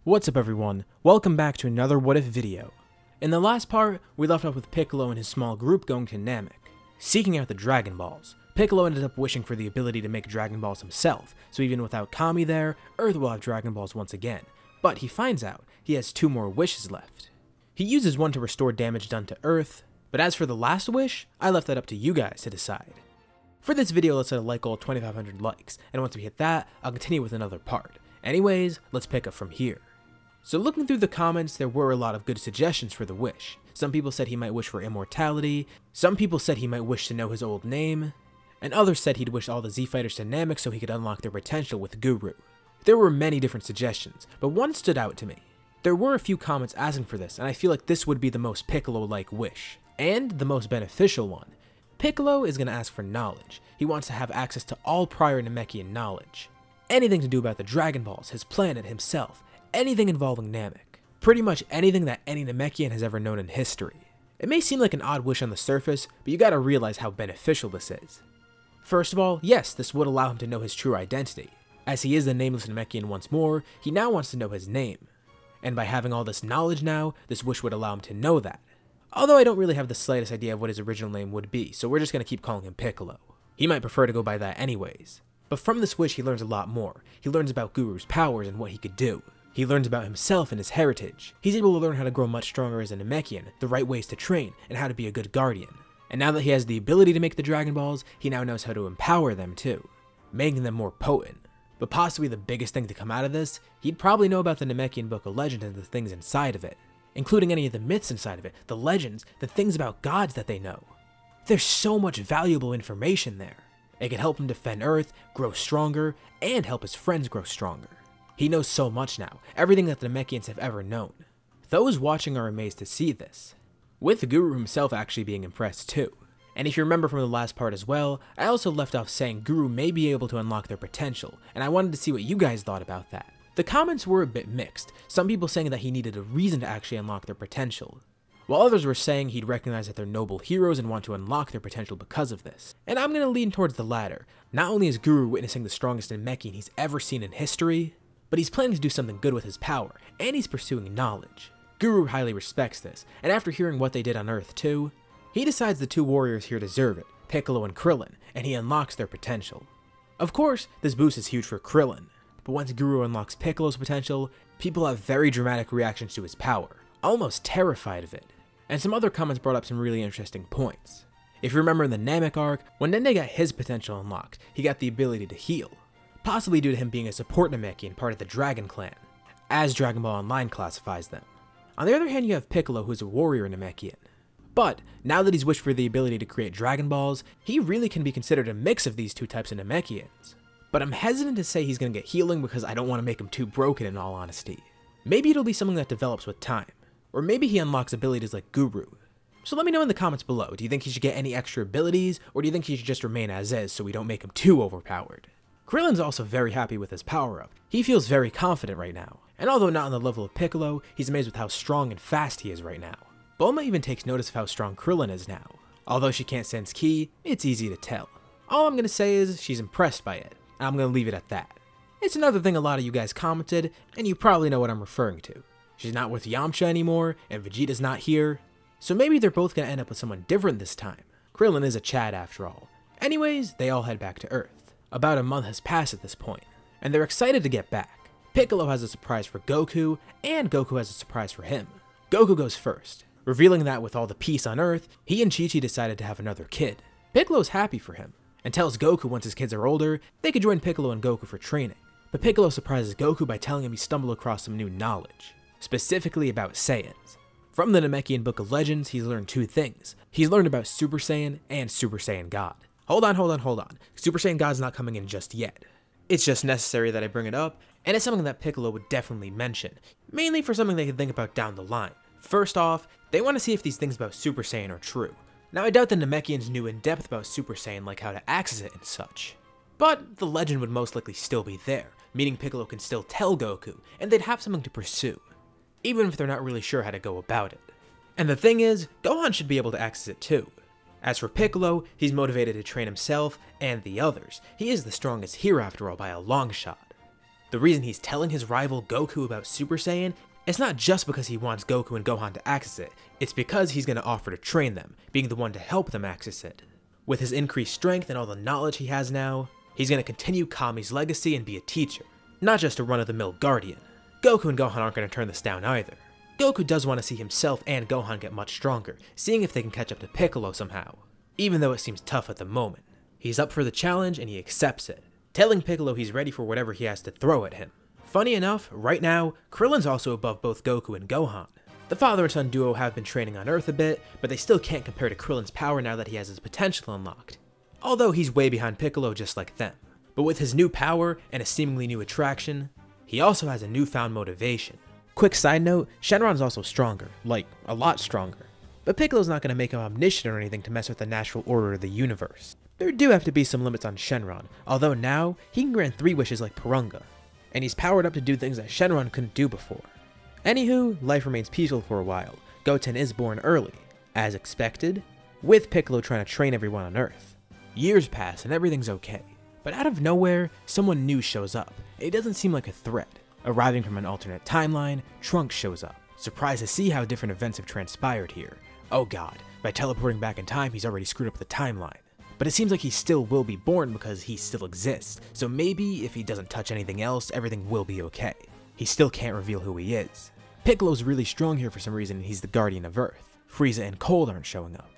What's up everyone, welcome back to another What If video. In the last part, we left off with Piccolo and his small group going to Namek, seeking out the Dragon Balls. Piccolo ended up wishing for the ability to make Dragon Balls himself, so even without Kami there, Earth will have Dragon Balls once again. But he finds out he has 2 more wishes left. He uses one to restore damage done to Earth, but as for the last wish, I left that up to you guys to decide. For this video, let's set a like goal of 2,500 likes, and once we hit that, I'll continue with another part. Anyways, let's pick up from here. So looking through the comments, there were a lot of good suggestions for the wish. Some people said he might wish for immortality, some people said he might wish to know his old name, and others said he'd wish all the Z Fighters to Namek so he could unlock their potential with Guru. There were many different suggestions, but one stood out to me. There were a few comments asking for this, and I feel like this would be the most Piccolo-like wish, and the most beneficial one. Piccolo is going to ask for knowledge. He wants to have access to all prior Namekian knowledge. Anything to do about the Dragon Balls, his planet, himself, anything involving Namek. Pretty much anything that any Namekian has ever known in history. It may seem like an odd wish on the surface, but you gotta realize how beneficial this is. First of all, yes, this would allow him to know his true identity. As he is the nameless Namekian once more, he now wants to know his name. And by having all this knowledge now, this wish would allow him to know that. Although I don't really have the slightest idea of what his original name would be, so we're just gonna keep calling him Piccolo. He might prefer to go by that anyways. But from this wish he learns a lot more. He learns about Guru's powers and what he could do. He learns about himself and his heritage. He's able to learn how to grow much stronger as a Namekian, the right ways to train, and how to be a good guardian. And now that he has the ability to make the Dragon Balls, he now knows how to empower them too, making them more potent. But possibly the biggest thing to come out of this, he'd probably know about the Namekian Book of Legends and the things inside of it, including any of the myths inside of it, the legends, the things about gods that they know. There's so much valuable information there. It could help him defend Earth, grow stronger, and help his friends grow stronger. He knows so much now, everything that the Namekians have ever known. Those watching are amazed to see this, with the Guru himself actually being impressed too. And if you remember from the last part as well, I also left off saying Guru may be able to unlock their potential, and I wanted to see what you guys thought about that. The comments were a bit mixed, some people saying that he needed a reason to actually unlock their potential, while others were saying he'd recognize that they're noble heroes and want to unlock their potential because of this. And I'm going to lean towards the latter. Not only is Guru witnessing the strongest Namekian he's ever seen in history, but he's planning to do something good with his power, and he's pursuing knowledge. Guru highly respects this, and after hearing what they did on Earth too, he decides the 2 warriors here deserve it, Piccolo and Krillin, and he unlocks their potential. Of course, this boost is huge for Krillin, but once Guru unlocks Piccolo's potential, people have very dramatic reactions to his power, almost terrified of it. And some other comments brought up some really interesting points. If you remember in the Namek arc, when Dende got his potential unlocked, he got the ability to heal, possibly due to him being a support Namekian part of the Dragon Clan, as Dragon Ball Online classifies them. On the other hand, you have Piccolo, who's a warrior Namekian. But, now that he's wished for the ability to create Dragon Balls, he really can be considered a mix of these 2 types of Namekians. But I'm hesitant to say he's gonna get healing because I don't want to make him too broken in all honesty. Maybe it'll be something that develops with time. Or maybe he unlocks abilities like Guru. So let me know in the comments below, do you think he should get any extra abilities, or do you think he should just remain as is so we don't make him too overpowered? Krillin's also very happy with his power-up. He feels very confident right now, and although not on the level of Piccolo, he's amazed with how strong and fast he is right now. Bulma even takes notice of how strong Krillin is now. Although she can't sense ki, it's easy to tell. All I'm gonna say is, she's impressed by it, and I'm gonna leave it at that. It's another thing a lot of you guys commented, and you probably know what I'm referring to. She's not with Yamcha anymore, and Vegeta's not here, so maybe they're both gonna end up with someone different this time. Krillin is a Chad after all. Anyways, they all head back to Earth. About a month has passed at this point, and they're excited to get back. Piccolo has a surprise for Goku, and Goku has a surprise for him. Goku goes first, revealing that with all the peace on Earth, he and Chi-Chi decided to have another kid. Piccolo's happy for him, and tells Goku once his kids are older, they could join Piccolo and Goku for training. But Piccolo surprises Goku by telling him he stumbled across some new knowledge, specifically about Saiyans. From the Namekian Book of Legends, he's learned 2 things. He's learned about Super Saiyan and Super Saiyan God. Hold on. Super Saiyan God's not coming in just yet. It's just necessary that I bring it up, and it's something that Piccolo would definitely mention, mainly for something they can think about down the line. First off, they want to see if these things about Super Saiyan are true. Now I doubt the Namekians knew in depth about Super Saiyan, like how to access it and such. But the legend would most likely still be there, meaning Piccolo can still tell Goku, and they'd have something to pursue, even if they're not really sure how to go about it. And the thing is, Gohan should be able to access it too. As for Piccolo, he's motivated to train himself and the others. He is the strongest here after all by a long shot. The reason he's telling his rival Goku about Super Saiyan, it's not just because he wants Goku and Gohan to access it, it's because he's going to offer to train them, being the one to help them access it. With his increased strength and all the knowledge he has now, he's going to continue Kami's legacy and be a teacher, not just a run-of-the-mill guardian. Goku and Gohan aren't going to turn this down either. Goku does want to see himself and Gohan get much stronger, seeing if they can catch up to Piccolo somehow, even though it seems tough at the moment. He's up for the challenge and he accepts it, telling Piccolo he's ready for whatever he has to throw at him. Funny enough, right now, Krillin's also above both Goku and Gohan. The father and son duo have been training on Earth a bit, but they still can't compare to Krillin's power now that he has his potential unlocked, although he's way behind Piccolo just like them. But with his new power and a seemingly new attraction, he also has a newfound motivation. Quick side note, Shenron's also stronger, like, a lot stronger. But Piccolo's not going to make him omniscient or anything to mess with the natural order of the universe. There do have to be some limits on Shenron, although now, he can grant 3 wishes like Porunga, and he's powered up to do things that Shenron couldn't do before. Anywho, life remains peaceful for a while. Goten is born early, as expected, with Piccolo trying to train everyone on Earth. Years pass and everything's okay, but out of nowhere, someone new shows up. It doesn't seem like a threat. Arriving from an alternate timeline, Trunks shows up, surprised to see how different events have transpired here. Oh god, by teleporting back in time, he's already screwed up the timeline. But it seems like he still will be born because he still exists, so maybe if he doesn't touch anything else, everything will be okay. He still can't reveal who he is. Piccolo's really strong here for some reason and he's the guardian of Earth. Frieza and Cold aren't showing up.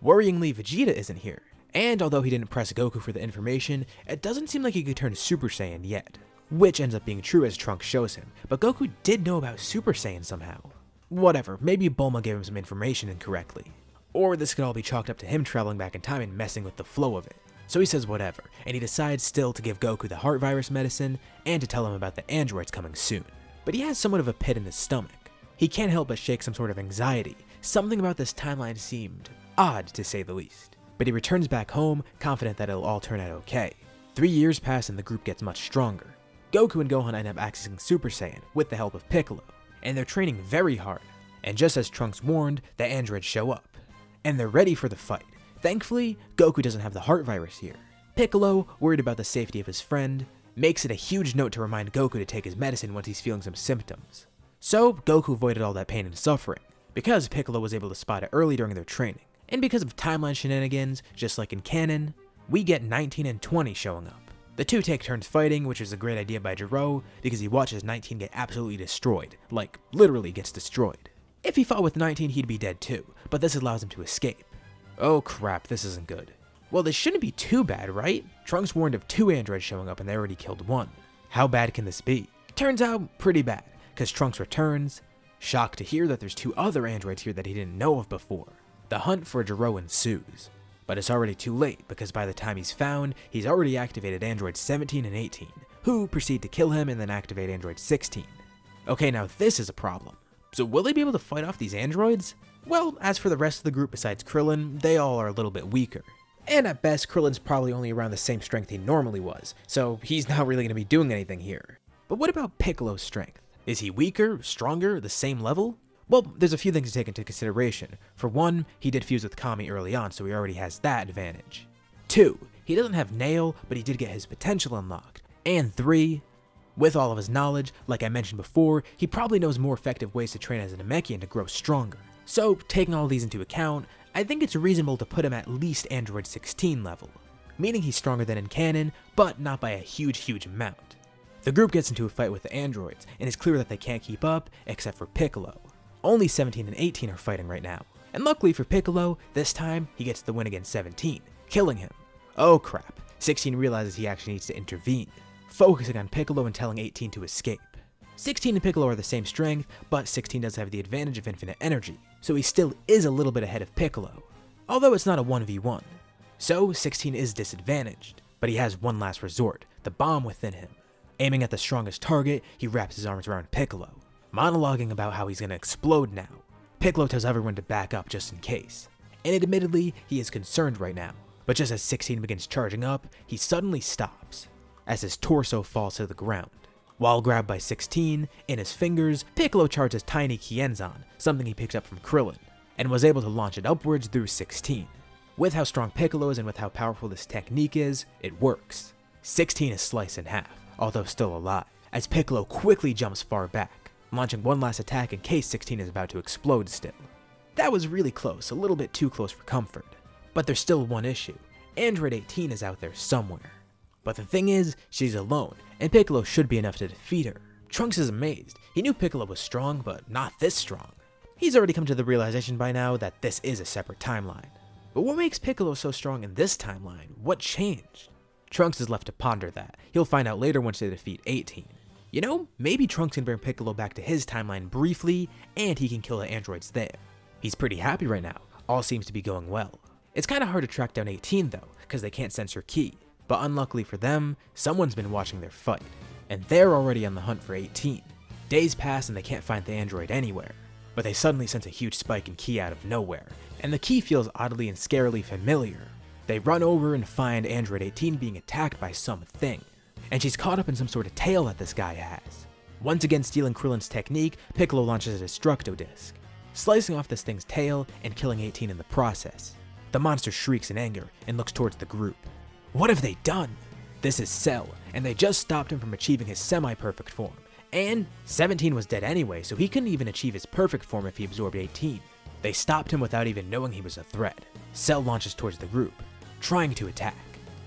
Worryingly, Vegeta isn't here. And although he didn't press Goku for the information, it doesn't seem like he could turn Super Saiyan yet. Which ends up being true as Trunks shows him, but Goku did know about Super Saiyan somehow. Whatever, maybe Bulma gave him some information incorrectly. Or this could all be chalked up to him traveling back in time and messing with the flow of it. So he says whatever, and he decides still to give Goku the heart virus medicine and to tell him about the androids coming soon. But he has somewhat of a pit in his stomach. He can't help but shake some sort of anxiety. Something about this timeline seemed odd, to say the least. But he returns back home, confident that it'll all turn out okay. 3 years pass and the group gets much stronger. Goku and Gohan end up accessing Super Saiyan with the help of Piccolo, and they're training very hard. And just as Trunks warned, the androids show up. And they're ready for the fight. Thankfully, Goku doesn't have the heart virus here. Piccolo, worried about the safety of his friend, makes it a huge note to remind Goku to take his medicine once he's feeling some symptoms. So, Goku avoided all that pain and suffering, because Piccolo was able to spot it early during their training. And because of timeline shenanigans, just like in canon, we get 19 and 20 showing up. The two take turns fighting, which is a great idea by Gero, because he watches 19 get absolutely destroyed, like, literally gets destroyed. If he fought with 19, he'd be dead too, but this allows him to escape. Oh crap, this isn't good. Well, this shouldn't be too bad, right? Trunks warned of 2 androids showing up and they already killed 1. How bad can this be? Turns out, pretty bad, because Trunks returns, shocked to hear that there's 2 other androids here that he didn't know of before. The hunt for Gero ensues. But it's already too late, because by the time he's found, he's already activated androids 17 and 18, who proceed to kill him and then activate android 16. Okay, now this is a problem. So will they be able to fight off these androids? Well, as for the rest of the group besides Krillin, they all are a little bit weaker. And at best, Krillin's probably only around the same strength he normally was, so he's not really going to be doing anything here. But what about Piccolo's strength? Is he weaker, stronger, the same level? Well, there's a few things to take into consideration. For one, he did fuse with Kami early on, so he already has that advantage. 2, he doesn't have Nail, but he did get his potential unlocked. And 3, with all of his knowledge, like I mentioned before, he probably knows more effective ways to train as a Namekian to grow stronger. So, taking all these into account, I think it's reasonable to put him at least Android 16 level, meaning he's stronger than in canon, but not by a huge amount. The group gets into a fight with the androids, and it's clear that they can't keep up, except for Piccolo. Only 17 and 18 are fighting right now, and luckily for Piccolo, this time he gets the win against 17, killing him. Oh crap, 16 realizes he actually needs to intervene, focusing on Piccolo and telling 18 to escape. 16 and Piccolo are the same strength, but 16 does have the advantage of infinite energy, so he still is a little bit ahead of Piccolo, although it's not a 1v1. So 16 is disadvantaged, but he has one last resort, the bomb within him. Aiming at the strongest target, he wraps his arms around Piccolo, monologuing about how he's gonna explode now. Piccolo tells everyone to back up just in case, and admittedly, he is concerned right now, but just as 16 begins charging up, he suddenly stops, as his torso falls to the ground. While grabbed by 16, in his fingers, Piccolo charges tiny Kienzan, something he picked up from Krillin, and was able to launch it upwards through 16. With how strong Piccolo is and with how powerful this technique is, it works. 16 is sliced in half, although still alive. as Piccolo quickly jumps far back, launching one last attack in case 16 is about to explode still. That was really close, a little bit too close for comfort. But there's still one issue. Android 18 is out there somewhere. But the thing is, she's alone, and Piccolo should be enough to defeat her. Trunks is amazed. He knew Piccolo was strong, but not this strong. He's already come to the realization by now that this is a separate timeline. But what makes Piccolo so strong in this timeline? What changed? Trunks is left to ponder that. He'll find out later once they defeat 18. You know, maybe Trunks can bring Piccolo back to his timeline briefly, and he can kill the androids there. He's pretty happy right now. All seems to be going well. It's kinda hard to track down 18 though, because they can't sense her ki. But unluckily for them, someone's been watching their fight. And they're already on the hunt for 18. Days pass and they can't find the android anywhere. But they suddenly sense a huge spike in ki out of nowhere, and the ki feels oddly and scarily familiar. They run over and find Android 18 being attacked by something, and she's caught up in some sort of tail that this guy has. Once again stealing Krillin's technique, Piccolo launches a Destructo Disc, slicing off this thing's tail and killing 18 in the process. The monster shrieks in anger and looks towards the group. What have they done? This is Cell, and they just stopped him from achieving his semi-perfect form. And 17 was dead anyway, so he couldn't even achieve his perfect form if he absorbed 18. They stopped him without even knowing he was a threat. Cell launches towards the group, trying to attack,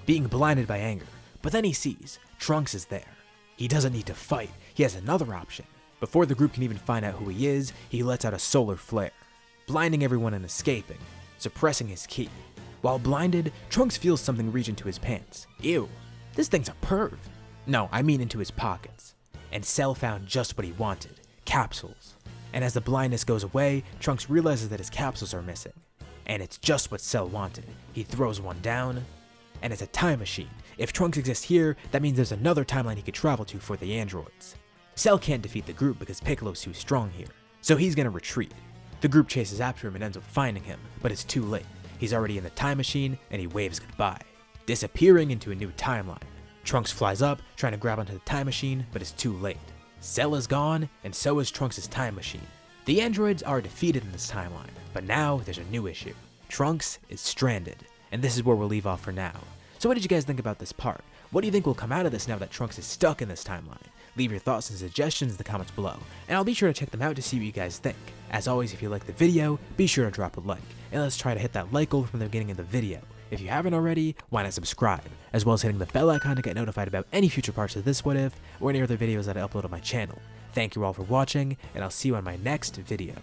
being blinded by anger, but then he sees Trunks is there. He doesn't need to fight, he has another option. Before the group can even find out who he is, he lets out a solar flare, blinding everyone and escaping, suppressing his ki. While blinded, Trunks feels something reach into his pants. Ew, this thing's a perv. No, I mean into his pockets. And Cell found just what he wanted, capsules. And as the blindness goes away, Trunks realizes that his capsules are missing. And it's just what Cell wanted. He throws one down, and it's a time machine. If Trunks exists here, that means there's another timeline he could travel to for the androids. Cell can't defeat the group because Piccolo's too strong here, so he's gonna retreat. The group chases after him and ends up finding him, but it's too late. He's already in the time machine, and he waves goodbye, disappearing into a new timeline. Trunks flies up, trying to grab onto the time machine, but it's too late. Cell is gone, and so is Trunks' time machine. The androids are defeated in this timeline, but now there's a new issue. Trunks is stranded, and this is where we'll leave off for now. So what did you guys think about this part? What do you think will come out of this now that Trunks is stuck in this timeline? Leave your thoughts and suggestions in the comments below, and I'll be sure to check them out to see what you guys think. As always, if you like the video, be sure to drop a like, and let's try to hit that like goal from the beginning of the video. If you haven't already, why not subscribe, as well as hitting the bell icon to get notified about any future parts of this What If, or any other videos that I upload on my channel. Thank you all for watching, and I'll see you on my next video.